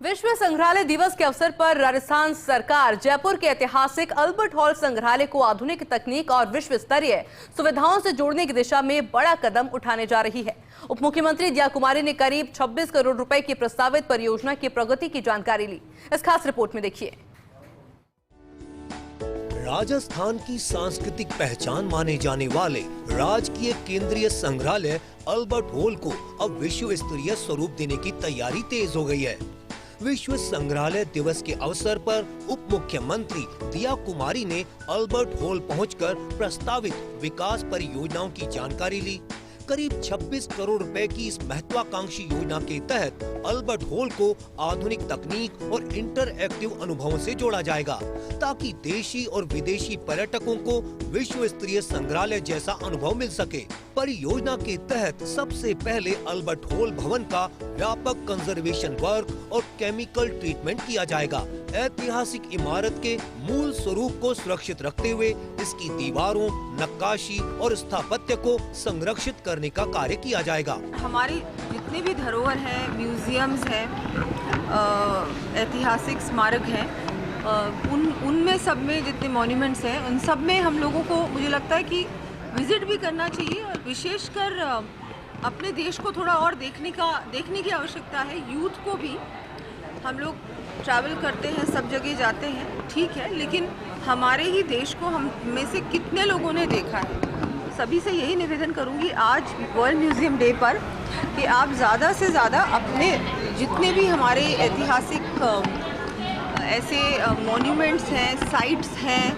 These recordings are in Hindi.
विश्व संग्रहालय दिवस के अवसर पर राजस्थान सरकार जयपुर के ऐतिहासिक अल्बर्ट हॉल संग्रहालय को आधुनिक तकनीक और विश्व स्तरीय सुविधाओं से जोड़ने की दिशा में बड़ा कदम उठाने जा रही है। उप मुख्यमंत्री दिया कुमारी ने करीब 26 करोड़ रुपए की प्रस्तावित परियोजना की प्रगति की जानकारी ली। इस खास रिपोर्ट में देखिए। राजस्थान की सांस्कृतिक पहचान माने जाने वाले राजकीय केंद्रीय संग्रहालय अल्बर्ट हॉल को अब विश्व स्तरीय स्वरूप देने की तैयारी तेज हो गई है। विश्व संग्रहालय दिवस के अवसर पर उप मुख्यमंत्री दिया कुमारी ने अल्बर्ट हॉल पहुंचकर प्रस्तावित विकास परियोजनाओं की जानकारी ली। करीब 26 करोड़ रुपए की इस महत्वाकांक्षी योजना के तहत अल्बर्ट हॉल को आधुनिक तकनीक और इंटरएक्टिव अनुभवों से जोड़ा जाएगा, ताकि देशी और विदेशी पर्यटकों को विश्व स्तरीय संग्रहालय जैसा अनुभव मिल सके। परियोजना के तहत सबसे पहले अल्बर्ट हॉल भवन का व्यापक कंजर्वेशन वर्क और केमिकल ट्रीटमेंट किया जाएगा। ऐतिहासिक इमारत के मूल स्वरूप को सुरक्षित रखते हुए इसकी दीवारों, नक्काशी और स्थापत्य को संरक्षित करने का कार्य किया जाएगा। हमारी जितने भी धरोहर हैं, म्यूजियम्स हैं, ऐतिहासिक स्मारक हैं, उनमें सब में जितने मॉन्यूमेंट्स हैं, उन सब में हम लोगों को मुझे लगता है कि विजिट भी करना चाहिए और विशेषकर अपने देश को थोड़ा और देखने की आवश्यकता है। यूथ को भी, हम लोग ट्रैवल करते हैं, सब जगह जाते हैं, ठीक है, लेकिन हमारे ही देश को हम में से कितने लोगों ने देखा है। सभी से यही निवेदन करूंगी आज वर्ल्ड म्यूज़ियम डे पर कि आप ज़्यादा से ज़्यादा अपने जितने भी हमारे ऐतिहासिक ऐसे मॉन्यूमेंट्स हैं, साइट्स हैं,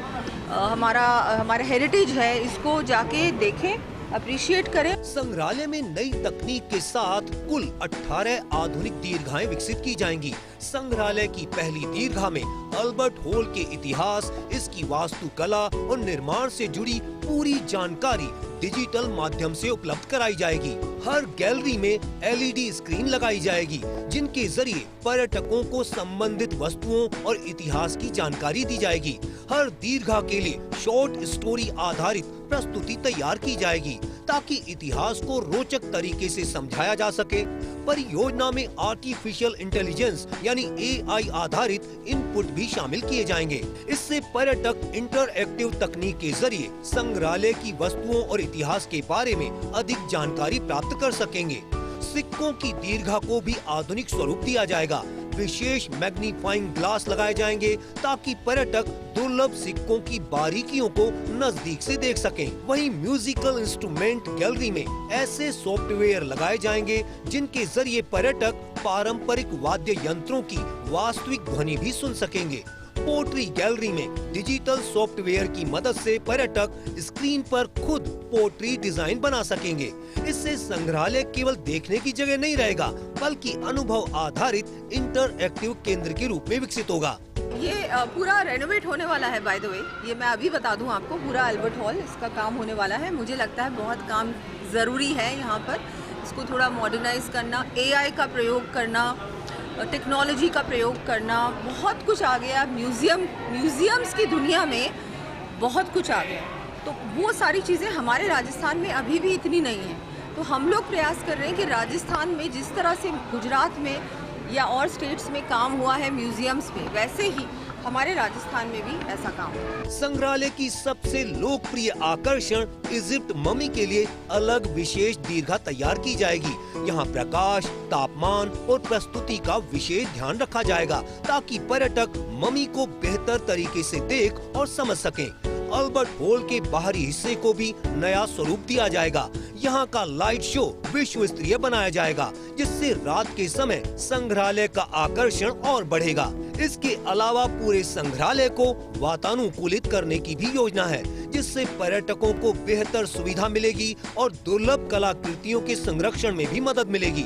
हमारा हेरिटेज है, इसको जाके देखें, अप्रिशिएट करें। संग्रहालय में नई तकनीक के साथ कुल 18 आधुनिक दीर्घाएं विकसित की जाएंगी। संग्रहालय की पहली दीर्घा में अल्बर्ट हॉल के इतिहास, इसकी वास्तुकला और निर्माण से जुड़ी पूरी जानकारी डिजिटल माध्यम से उपलब्ध कराई जाएगी। हर गैलरी में एलईडी स्क्रीन लगाई जाएगी, जिनके जरिए पर्यटकों को संबंधित वस्तुओं और इतिहास की जानकारी दी जाएगी। हर दीर्घा के लिए शॉर्ट स्टोरी आधारित प्रस्तुति तैयार की जाएगी, ताकि इतिहास को रोचक तरीके से समझाया जा सके। परियोजना में आर्टिफिशियल इंटेलिजेंस यानी AI आधारित इनपुट भी शामिल किए जाएंगे। इससे पर्यटक इंटरएक्टिव तकनीक के जरिए संग्रहालय की वस्तुओं और इतिहास के बारे में अधिक जानकारी प्राप्त कर सकेंगे। सिक्कों की दीर्घा को भी आधुनिक स्वरूप दिया जाएगा। विशेष मैग्नीफाइंग ग्लास लगाए जाएंगे, ताकि पर्यटक दुर्लभ सिक्कों की बारीकियों को नजदीक से देख सकें। वहीं म्यूजिकल इंस्ट्रूमेंट गैलरी में ऐसे सॉफ्टवेयर लगाए जाएंगे, जिनके जरिए पर्यटक पारंपरिक वाद्य यंत्रों की वास्तविक ध्वनि भी सुन सकेंगे। पोट्री गैलरी में डिजिटल सॉफ्टवेयर की मदद से पर्यटक स्क्रीन पर खुद पोट्री डिजाइन बना सकेंगे। इससे संग्रहालय केवल देखने की जगह नहीं रहेगा, बल्कि अनुभव आधारित इंटरएक्टिव केंद्र के रूप में विकसित होगा। ये पूरा रेनोवेट होने वाला है, बाय द वे, ये मैं अभी बता दूं आपको, पूरा अल्बर्ट हॉल इसका काम होने वाला है। मुझे लगता है बहुत काम जरूरी है यहाँ पर, इसको थोड़ा मॉडर्नाइज करना, AI का प्रयोग करना, टेक्नोलॉजी का प्रयोग करना, बहुत कुछ आ गया। म्यूजियम्स की दुनिया में बहुत कुछ आ गया, तो वो सारी चीज़ें हमारे राजस्थान में अभी भी इतनी नहीं है। तो हम लोग प्रयास कर रहे हैं कि राजस्थान में जिस तरह से गुजरात में या और स्टेट्स में काम हुआ है म्यूजियम्स में, वैसे ही हमारे राजस्थान में भी ऐसा काम है। संग्रहालय की सबसे लोकप्रिय आकर्षण इजिप्ट मम्मी के लिए अलग विशेष दीर्घा तैयार की जाएगी। यहाँ प्रकाश, तापमान और प्रस्तुति का विशेष ध्यान रखा जाएगा, ताकि पर्यटक मम्मी को बेहतर तरीके से देख और समझ सकें। अल्बर्ट हॉल के बाहरी हिस्से को भी नया स्वरूप दिया जाएगा। यहाँ का लाइट शो विश्व स्तरीय बनाया जाएगा, जिससे रात के समय संग्रहालय का आकर्षण और बढ़ेगा। इसके अलावा पूरे संग्रहालय को वातानुकूलित करने की भी योजना है, जिससे पर्यटकों को बेहतर सुविधा मिलेगी और दुर्लभ कलाकृतियों के संरक्षण में भी मदद मिलेगी।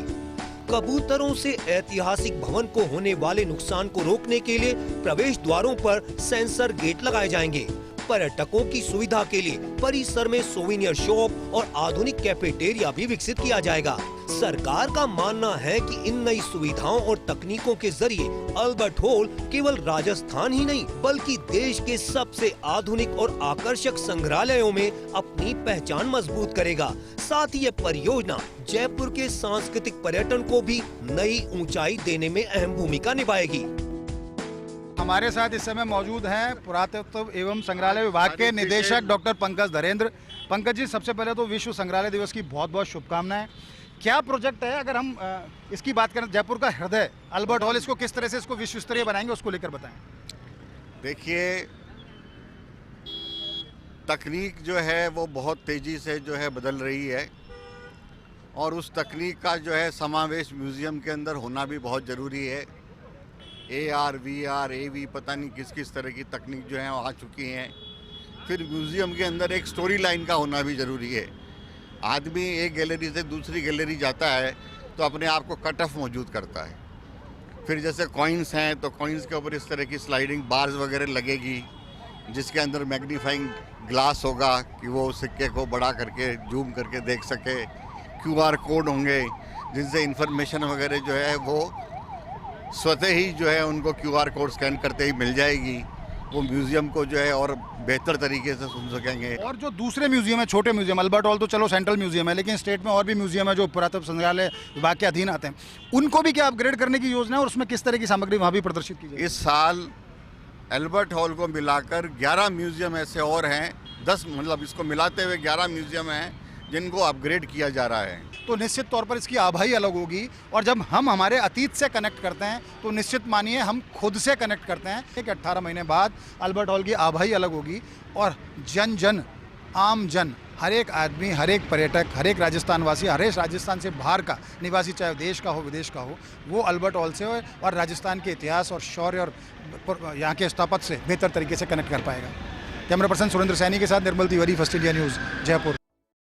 कबूतरों से ऐतिहासिक भवन को होने वाले नुकसान को रोकने के लिए प्रवेश द्वारों पर सेंसर गेट लगाए जाएंगे। पर्यटकों की सुविधा के लिए परिसर में सोविनियर शॉप और आधुनिक कैफेटेरिया भी विकसित किया जाएगा। सरकार का मानना है कि इन नई सुविधाओं और तकनीकों के जरिए अल्बर्ट हॉल केवल राजस्थान ही नहीं बल्कि देश के सबसे आधुनिक और आकर्षक संग्रहालयों में अपनी पहचान मजबूत करेगा। साथ ही ये परियोजना जयपुर के सांस्कृतिक पर्यटन को भी नई ऊंचाई देने में अहम भूमिका निभाएगी। हमारे साथ इस समय मौजूद हैं पुरातत्व एवं संग्रहालय विभाग के निदेशक डॉक्टर पंकज धरेंद्र। पंकज जी, सबसे पहले तो विश्व संग्रहालय दिवस की बहुत बहुत शुभकामनाएं। क्या प्रोजेक्ट है, अगर हम इसकी बात करें, जयपुर का हृदय अल्बर्ट हॉल, इसको किस तरह से इसको विश्व स्तरीय बनाएंगे, उसको लेकर बताएं। देखिए, तकनीक जो है वो बहुत तेज़ी से जो है बदल रही है और उस तकनीक का जो है समावेश म्यूज़ियम के अंदर होना भी बहुत ज़रूरी है। AR, VR, AV पता नहीं किस किस तरह की तकनीक जो है आ चुकी हैं। फिर म्यूज़ियम के अंदर एक स्टोरी लाइन का होना भी ज़रूरी है। आदमी एक गैलरी से दूसरी गैलरी जाता है तो अपने आप को कट ऑफ मौजूद करता है। फिर जैसे कॉइन्स हैं तो कॉइन्स के ऊपर इस तरह की स्लाइडिंग बार्स वगैरह लगेगी जिसके अंदर मैग्नीफाइंग ग्लास होगा कि वो सिक्के को बड़ा करके जूम करके देख सके। QR कोड होंगे जिनसे इंफॉर्मेशन वगैरह जो है वो स्वतः ही जो है उनको QR कोड स्कैन करते ही मिल जाएगी। वो म्यूज़ियम को जो है और बेहतर तरीके से सुन सकेंगे। और जो दूसरे म्यूजियम है, छोटे म्यूजियम, अल्बर्ट हॉल तो चलो सेंट्रल म्यूजियम है, लेकिन स्टेट में और भी म्यूजियम है जो पुरातत्व संग्रहालय विभाग के अधीन आते हैं, उनको भी क्या अपग्रेड करने की योजना है और उसमें किस तरह की सामग्री वहाँ भी प्रदर्शित की जाएगी? इस साल अल्बर्ट हॉल को मिलाकर 11 म्यूज़ियम ऐसे और हैं, 10 मतलब इसको मिलाते हुए 11 म्यूज़ियम हैं जिनको अपग्रेड किया जा रहा है। तो निश्चित तौर पर इसकी आभा ही अलग होगी और जब हम हमारे अतीत से कनेक्ट करते हैं तो निश्चित मानिए हम खुद से कनेक्ट करते हैं कि 18 महीने बाद अल्बर्ट हॉल की आभा ही अलग होगी और जन जन, आम जन, हर एक आदमी, हर एक पर्यटक, हर एक राजस्थान वासी, हर एक राजस्थान से बाहर का निवासी, चाहे देश का हो विदेश का हो, वो अल्बर्ट हॉल से और राजस्थान के इतिहास और शौर्य और यहाँ के स्थापत्य से बेहतर तरीके से कनेक्ट कर पाएगा। कैमरा पर्सन सुरेंद्र सैनी के साथ Nirmal Tiwari, first India news, Jaipur.